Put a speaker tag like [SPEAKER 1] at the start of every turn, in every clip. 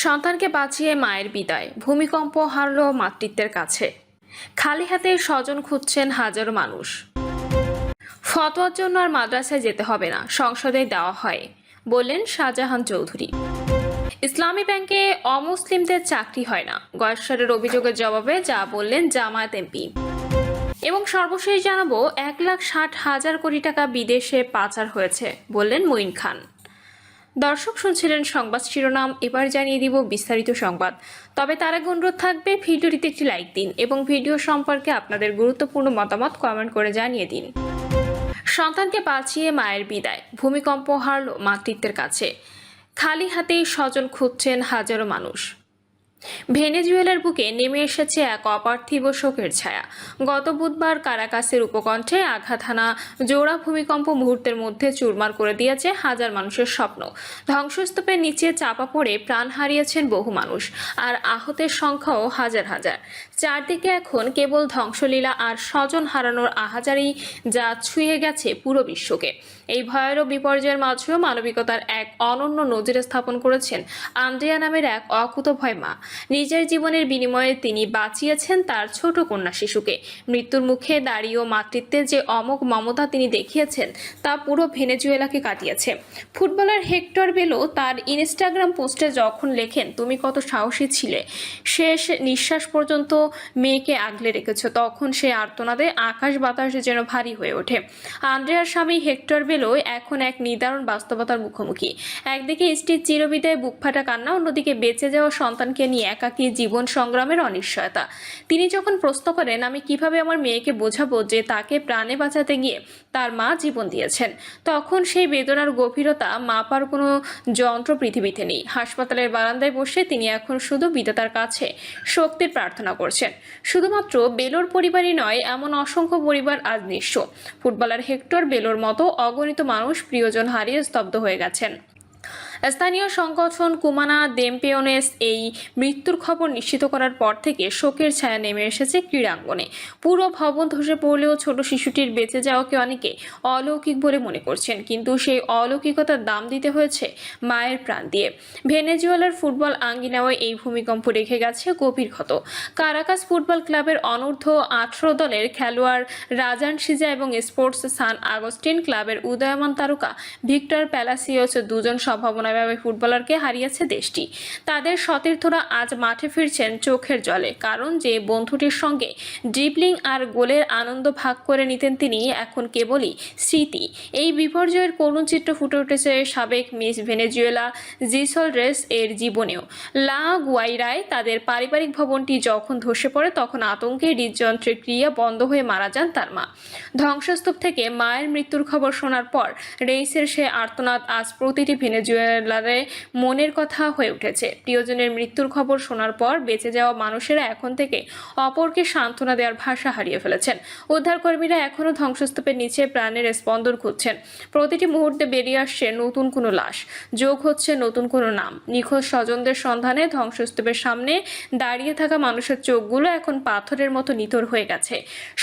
[SPEAKER 1] সন্তানকে বাঁচিয়ে মায়ের বিদায়, ভূমিকম্প হারল মাতৃত্বের কাছে। খালি হাতে স্বজন খুঁজছেন হাজারো মানুষ। ফতোয়ার জন্য আর মাদ্রাসায় যেতে হবে না, সংসদে দেওয়া হয়, বললেন শাহজাহান চৌধুরী। ইসলামী ব্যাংকে অমুসলিমদের চাকরি হয় না, গয়েশ্বরের অভিযোগের জবাবে যা বললেন জামায়াত এমপি। এবং সর্বশেষ জানাবো 1,60,000 কোটি টাকা বিদেশে পাচার হয়েছে, বললেন মঈন খান। দর্শক শুনছিলেন সংবাদ শিরোনাম, এবার জানিয়ে দিব বিস্তারিত সংবাদ। তবে তার আগে অনুরোধ থাকবে ভিডিওটিতে একটি লাইক দিন এবং ভিডিও সম্পর্কে আপনাদের গুরুত্বপূর্ণ মতামত কমেন্ট করে জানিয়ে দিন। সন্তানকে বাঁচিয়ে মায়ের বিদায়, ভূমিকম্প হারল মাতৃত্বের কাছে। খালি হাতেই স্বজন খুঁজছেন হাজারো মানুষ। ভেনেজুয়েলার বুকে নেমে এসেছে এক অপার্থিব শোকের ছায়া। গত বুধবার কারাকাসের উপকণ্ঠে আঘাত হানা জোড়া ভূমিকম্প মুহূর্তের মধ্যে চুরমার করে দিয়েছে হাজার মানুষের স্বপ্ন। ধ্বংসস্তূপের নিচে চাপা পড়ে প্রাণ হারিয়েছেন বহু মানুষ, আর আহতের সংখ্যাও হাজার হাজার। চারদিকে এখন কেবল ধ্বংসলীলা আর স্বজন হারানোর আহাজারি, যা ছুঁয়ে গেছে পুরো বিশ্বকে। এই ভয়াবহ বিপর্যয়ের মাঝেও মানবিকতার এক অনন্য নজির স্থাপন করেছেন আন্দ্রেয়া নামের এক অকুতভয় মা। নিজের জীবনের বিনিময়ে তিনি বাঁচিয়েছেন তার ছোট কন্যা শিশুকে। মৃত্যুর মুখে দাঁড়িয়েও মাতৃত্বের যে অমোঘ মমতা তিনি দেখিয়েছেন, তা পুরো ভেনেজুয়েলাকে কাটিয়েছে। ফুটবলার হেক্টর বেলো তার ইনস্টাগ্রাম পোস্টে যখন লেখেন, তুমি কত সাহসী ছিলে, শেষ নিঃশ্বাস পর্যন্ত মেয়েকে আগলে রেখেছ, তখন সে আর্তনাদে আকাশ বাতাস যেন ভারী হয়ে ওঠে। আন্দ্রেয়ার স্বামী হেক্টর বেলো এখন এক নিদারুণ বাস্তবতার মুখোমুখি। একদিকে স্ত্রীর চিরবিদায় বুকফাটা কান্না, অন্যদিকে বেঁচে যাওয়া সন্তানকে নিয়ে একাকী জীবন সংগ্রামের অনিশ্চয়তা। তিনি যখন প্রশ্ন করেন, আমি কিভাবে আমার মেয়েকে বোঝাবো যে তাকে প্রাণে বাঁচাতে গিয়ে তার মা জীবন দিয়েছেন, তখন সেই বেদনার গভীরতা মাপার কোনো যন্ত্র পৃথিবীতে নেই। হাসপাতালের বারান্দায় বসে তিনি এখন শুধু বিধাতার কাছে শক্তির প্রার্থনা করছেন। শুধুমাত্র বেলোর পরিবারই নয়, এমন অসংখ্য পরিবার আজ নিঃস্ব। ফুটবলার হেক্টর বেলোর মতো অগণিত মানুষ প্রিয়জন হারিয়ে স্তব্ধ হয়ে গেছেন। স্থানীয় সংগঠন কুমানা দেমপেওনেস এই মৃত্যুর খবর নিশ্চিত করার পর থেকে শোকের ছায়া নেমে এসেছে ক্রীড়াঙ্গনে। পুরো ভবন ধসে পড়লেও ছোট শিশুটির বেঁচে যাওয়াকে অনেকে অলৌকিক বলে মনে করছেন, কিন্তু সেই অলৌকিকতার দাম দিতে হয়েছে মায়ের প্রাণ দিয়ে। ভেনেজুয়েলার ফুটবল আঙ্গিনায় এই ভূমিকম্প রেখে গেছে গভীর ক্ষত। কারাকাস ফুটবল ক্লাবের অনূর্ধ্ব 18 দলের খেলোয়াড় রাজান সিজা এবং স্পোর্টস সান আগস্টিন ক্লাবের উদীয়মান তারকা ভিক্টর প্যালাসিওস দুজন সম্ভাবনাভাবে ফুটবলারকে হারিয়েছে দেশটি। তাদের সতীর্থরা আজ মাঠে ফিরছেন চোখের জলে, কারণ যে বন্ধুটির সঙ্গে ড্রিবলিং আর গোলের আনন্দ ভাগ করে নিতেন তিনি এখন কেবলই স্মৃতি। এই বিপর্যয়ের করুণ চিত্র ফুটে উঠেছে সাবেক মিস ভেনেজুয়েলা জিসল রেস এর জীবনেও। লা গুয়াইরায় তাদের পারিবারিক ভবনটি যখন ধসে পড়ে, তখন আতঙ্কে হৃদযন্ত্রের ক্রিয়া বন্ধ হয়ে মারা যান তার মা। ধ্বংসস্তূপ থেকে মায়ের মৃত্যুর খবর শোনার পর রেইসের সে আর্তনাদ আজ প্রতিটি ভেনেজুয়েলার মনের কথা হয়ে উঠেছে। প্রিয়জনের মৃত্যুর খবর শোনার পর বেঁচে যাওয়া মানুষেরা এখন থেকে অপরকে সান্ত্বনা দেওয়ার ভাষা হারিয়ে ফেলেছেন। উদ্ধারকর্মীরা এখনও ধ্বংসস্তূপের নিচে প্রাণের স্পন্দন খুঁজছেন। প্রতিটি মুহূর্তে বেরিয়ে আসছে নতুন কোনো লাশ, যোগ হচ্ছে নতুন কোনো নাম। নিখোঁজ স্বজনদের সন্ধানে ধ্বংসস্তূপের সামনে দাঁড়িয়ে থাকা মানুষের চোখগুলো এখন পাথরের মতো নিথর হয়ে গেছে।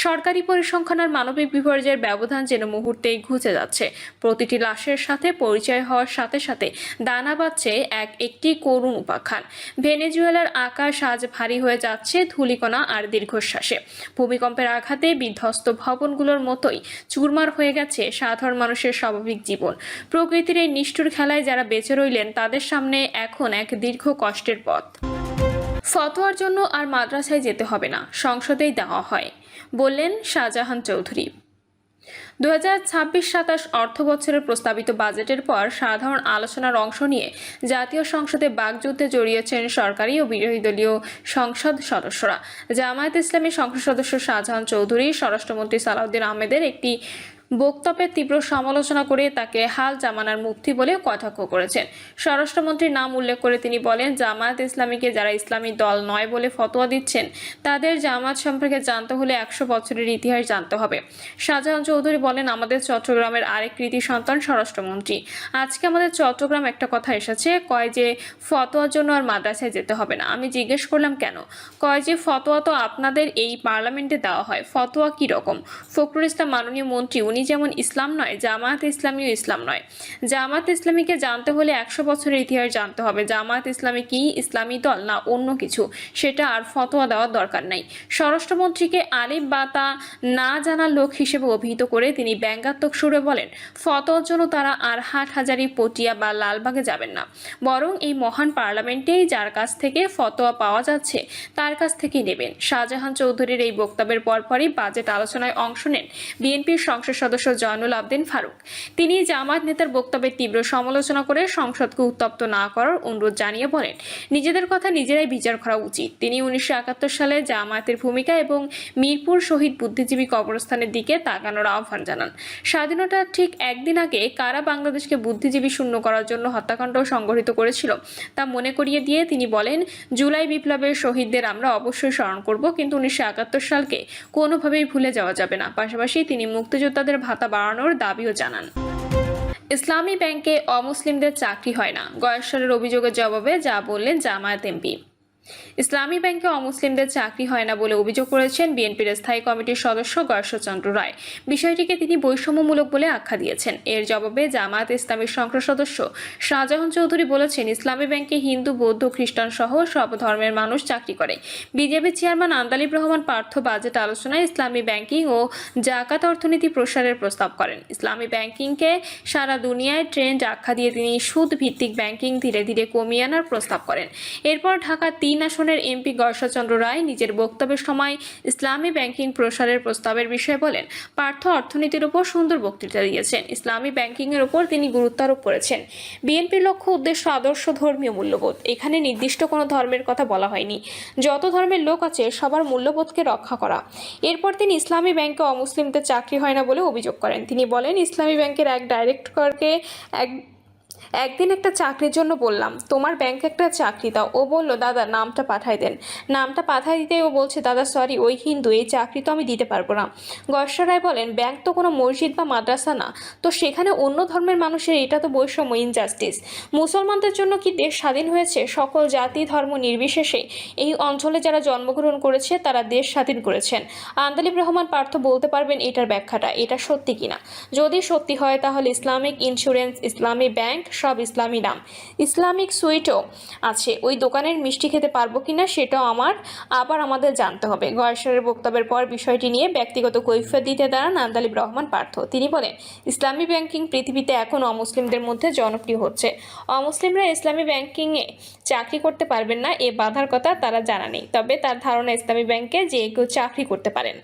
[SPEAKER 1] সরকারি পরিসংখ্যান আর মানবিক বিপর্যয়ের ব্যবধান যেন মুহূর্তেই ঘুচে যাচ্ছে। প্রতিটি লাশের সাথে পরিচয় হওয়ার সাথে সাথে দানা বাঁধছে একটি করুণ উপাখ্যান। ভেনেজুয়েলার আকাশ আজ ভারী হয়ে যাচ্ছে ধূলিকণা আর দীর্ঘশ্বাসে। ভূমিকম্পের আঘাতে বিধ্বস্ত ভবনগুলোর মতোই চুরমার হয়ে গেছে সাধারণ মানুষের স্বাভাবিক জীবন। প্রকৃতির এই নিষ্ঠুর খেলায় যারা বেঁচে রইলেন, তাদের সামনে এখন এক দীর্ঘ কষ্টের পথ। ফতোয়ার জন্য আর মাদ্রাসায় যেতে হবে না, সংসদেই দেওয়া হয়, বললেন শাহজাহান চৌধুরী। 2026-27 অর্থ বছরের প্রস্তাবিত বাজেটের পর সাধারণ আলোচনার অংশ নিয়ে জাতীয় সংসদে বাকযুদ্ধে জড়িয়েছেন সরকারি ও বিরোধী দলীয় সংসদ সদস্যরা। জামায়াত ইসলামী সংসদ সদস্য শাহজাহান চৌধুরী স্বরাষ্ট্রমন্ত্রী সালাউদ্দিন আহমেদের একটি বক্তব্যের তীব্র সমালোচনা করে তাকে হাল জামানার মুফতি বলে কটাক্ষ করেছেন। স্বরাষ্ট্রমন্ত্রীর নাম উল্লেখ করে তিনি বলেন, জামায়াত ইসলামীকে যারা ইসলামী দল নয় বলে ফতোয়া দিচ্ছেন, তাদের জামায়াত সম্পর্কে জানতে হলে 100 বছরের ইতিহাস জানতে হবে। শাহজাহান চৌধুরী বলেন, আমাদের চট্টগ্রামের আরেক কৃতি সন্তান স্বরাষ্ট্রমন্ত্রী। আজকে আমাদের চট্টগ্রাম একটা কথা এসেছে, কয় যে ফতোয়ার জন্য আর মাদ্রাসায় যেতে হবে না। আমি জিজ্ঞেস করলাম কেন? কয় যে ফতোয়া তো আপনাদের এই পার্লামেন্টে দেওয়া হয়। ফতোয়া কি রকম? ফখরুল ইসলাম মাননীয় মন্ত্রী উনি যেমন ইসলাম নয়, জামায়াত ইসলামীও ইসলাম নয়। জামায়াত ইসলামীকে জানতে হলে 100 বছরের ইতিহাস জানতে হবে। জামায়াত ইসলামী কি ইসলামী দল না অন্য কিছু, সেটা আর ফতোয়া দেওয়ার দরকার নাই। স্বরাষ্ট্রমন্ত্রীকে আলিফ বা তা না জানার লোক হিসেবে অভিহিত করে তিনি ব্যঙ্গাত্মক সুরে বলেন, ফতোয়ার জন্য তারা আর হাটহাজারী, পটিয়া বা লালবাগে যাবেন না, বরং এই মহান পার্লামেন্টেই যার কাছ থেকে ফতোয়া পাওয়া যাচ্ছে তার কাছ থেকেই নেবেন। শাহজাহান চৌধুরীর এই বক্তব্যের পরপরই বাজেট আলোচনায় অংশ নেন বিএনপির সংসদ সদস্য জয়নুল আবদিন ফারুক। তিনি জামায়াত নেতার বক্তব্যের তীব্র সমালোচনা করে সংসদকে উত্তপ্ত না করার অনুরোধ জানিয়ে বলেন, নিজেদের কথা নিজেরাই বিচার করা উচিত। তিনি 1971 সালে জামায়াতের ভূমিকা এবং মিরপুর শহীদ বুদ্ধিজীবী কবরস্থানের দিকে তাকানোর আহ্বান জানান। স্বাধীনতার ঠিক একদিন আগে কারা বাংলাদেশকে বুদ্ধিজীবী শূন্য করার জন্য হত্যাকাণ্ড সংঘটিত করেছিল তা মনে করিয়ে দিয়ে তিনি বলেন, জুলাই বিপ্লবের শহীদদের আমরা অবশ্যই স্মরণ করব, কিন্তু 1971 সালকে কোনোভাবেই ভুলে যাওয়া যাবে না। পাশাপাশি তিনি মুক্তিযোদ্ধাদের ভাতা বাড়ানোর দাবিও জানান। ইসলামী ব্যাংকে অমুসলিমদের চাকরি হয় না, গয়েশ্বরের অভিযোগের জবাবে যা বললেন জামায়াত এমপি। ইসলামী ব্যাংকে অমুসলিমদের চাকরি হয় না বলে অভিযোগ করেছেন বিএনপির স্থায়ী কমিটির সদস্য গয়েশ্বরচন্দ্র রায়। বিষয়টিকে তিনি বৈষম্যমূলক বলে আখ্যা দিয়েছেন। এর জবাবে জামায়াত ইসলামীর সংসদ সদস্য শাহজাহান চৌধুরী বলেছেন, ইসলামী ব্যাংকে হিন্দু, বৌদ্ধ, খ্রিস্টান সহ সব ধর্মের মানুষ চাকরি করে। BJP chairman Andalib Rahman Partha budget আলোচনায় ইসলামী ব্যাংকিং ও জাকাত অর্থনীতি প্রসারের প্রস্তাব করেন। ইসলামী ব্যাংকিংকে সারা দুনিয়ায় ট্রেন্ড আখ্যা দিয়ে তিনি সুদ ভিত্তিক ব্যাংকিং ধীরে ধীরে কমিয়ে আনার প্রস্তাব করেন। এরপর ঢাকা 3 আসনের এমপি গয়েশ্বরচন্দ্র রায় নিজের বক্তব্যের সময় ইসলামী ব্যাংকিং প্রসারের প্রস্তাবের বিষয়ে বলেন, পার্থ অর্থনীতির উপর সুন্দর বক্তৃতা দিয়েছেন। ইসলামী ব্যাংকিং এর উপর তিনি গুরুত্ব আরোপ করেছেন। বিএনপির লক্ষ্য উদ্দেশ্য আদর্শ ধর্মীয় মূল্যবোধ। এখানে নির্দিষ্ট কোনো ধর্মের কথা বলা হয়নি, যত ধর্মের লোক আছে সবার মূল্যবোধকে রক্ষা করা। এরপর তিনি ইসলামী ব্যাংকে অমুসলিমদের চাকরি হয় না বলে অভিযোগ করেন। তিনি বলেন, ইসলামী ব্যাংকের এক ডাইরেক্টরকে একদিন একটা চাকরির জন্য বললাম, তোমার ব্যাংকে একটা চাকরি দাও। ও বলল, দাদা নামটা পাঠাই দেন। নামটা পাঠাই দিতে ও বলছে, দাদা সরি, ওই হিন্দু, এই চাকরি তো আমি দিতে পারবো না। গয়েশ্বর রায় বলেন, ব্যাংক তো কোনো মসজিদ বা মাদ্রাসা না, তো সেখানে অন্য ধর্মের মানুষের এটা তো বৈষম্য, ইনজাস্টিস। মুসলমানদের জন্য কি দেশ স্বাধীন হয়েছে? সকল জাতি ধর্ম নির্বিশেষে এই অঞ্চলে যারা জন্মগ্রহণ করেছে তারা দেশ স্বাধীন করেছেন। আন্দালিব রহমান পার্থ বলতে পারবেন এটার ব্যাখ্যাটা, এটা সত্যি কিনা। যদি সত্যি হয় তাহলে ইসলামিক ইন্স্যুরেন্স, ইসলামী ব্যাংক সব ইসলামী নাম, ইসলামিক সুইটও আছে। ওই দোকানের মিষ্টি খেতে পারবো কিনা সেটাও আবার আমাদের জানতে হবে। গয়েশ্বরের বক্তব্যের পর বিষয়টি নিয়ে ব্যক্তিগত কৈফিয়ত দিতে দাঁড়ান আন্দালিব রহমান পার্থ। তিনি বলেন, ইসলামী ব্যাংকিং পৃথিবীতে এখন অমুসলিমদের মধ্যে জনপ্রিয় হচ্ছে। অমুসলিমরা ইসলামী ব্যাংকিংয়ে চাকরি করতে পারবেন না এ বাধার কথা তারা জানা নেই, তবে তার ধারণা ইসলামী ব্যাংকে যে কেউ চাকরি করতে পারেন।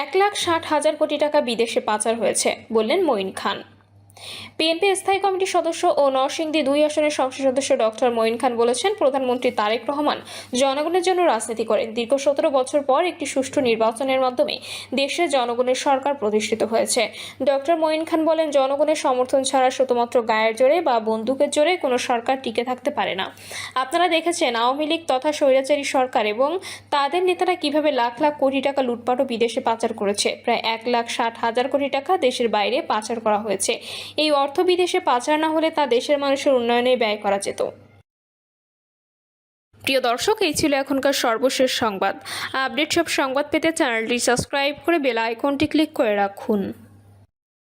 [SPEAKER 1] 1,60,000 কোটি টাকা বিদেশে পাচার হয়েছে বললেন মঈন খান। বিএনপি স্থায়ী কমিটির সদস্য ও নরসিংদী 2 আসনের সংসদ সদস্য ডক্টর মঈন খান বলেছেন, প্রধানমন্ত্রী তারেক রহমান জনগণের জন্য রাজনীতি করেন। দীর্ঘ 17 বছর পর একটি সুষ্ঠু নির্বাচনের মাধ্যমে দেশের জনগণের সরকার প্রতিষ্ঠিত হয়েছে। ডক্টর মঈন খান বলেন, জনগণের সমর্থন ছাড়া শুধুমাত্র গায়ের জোরে বা বন্দুকের জোরে কোনো সরকার টিকে থাকতে পারে না। আপনারা দেখেছেন আওয়ামী লীগ তথা স্বৈরাচারী সরকার এবং তাদের নেতারা কিভাবে লাখ লাখ কোটি টাকা লুটপাট ও বিদেশে পাচার করেছে। প্রায় 1,60,000 কোটি টাকা দেশের বাইরে পাচার করা হয়েছে। এই অর্থ বিদেশে পাচার না হলে তা দেশের মানুষের উন্নয়নে ব্যয় করা যেত। প্রিয় দর্শক, এই ছিল এখনকার সর্বশেষ সংবাদ। আপডেট সব সংবাদ পেতে চ্যানেলটি সাবস্ক্রাইব করে বেল আইকনটি ক্লিক করে রাখুন।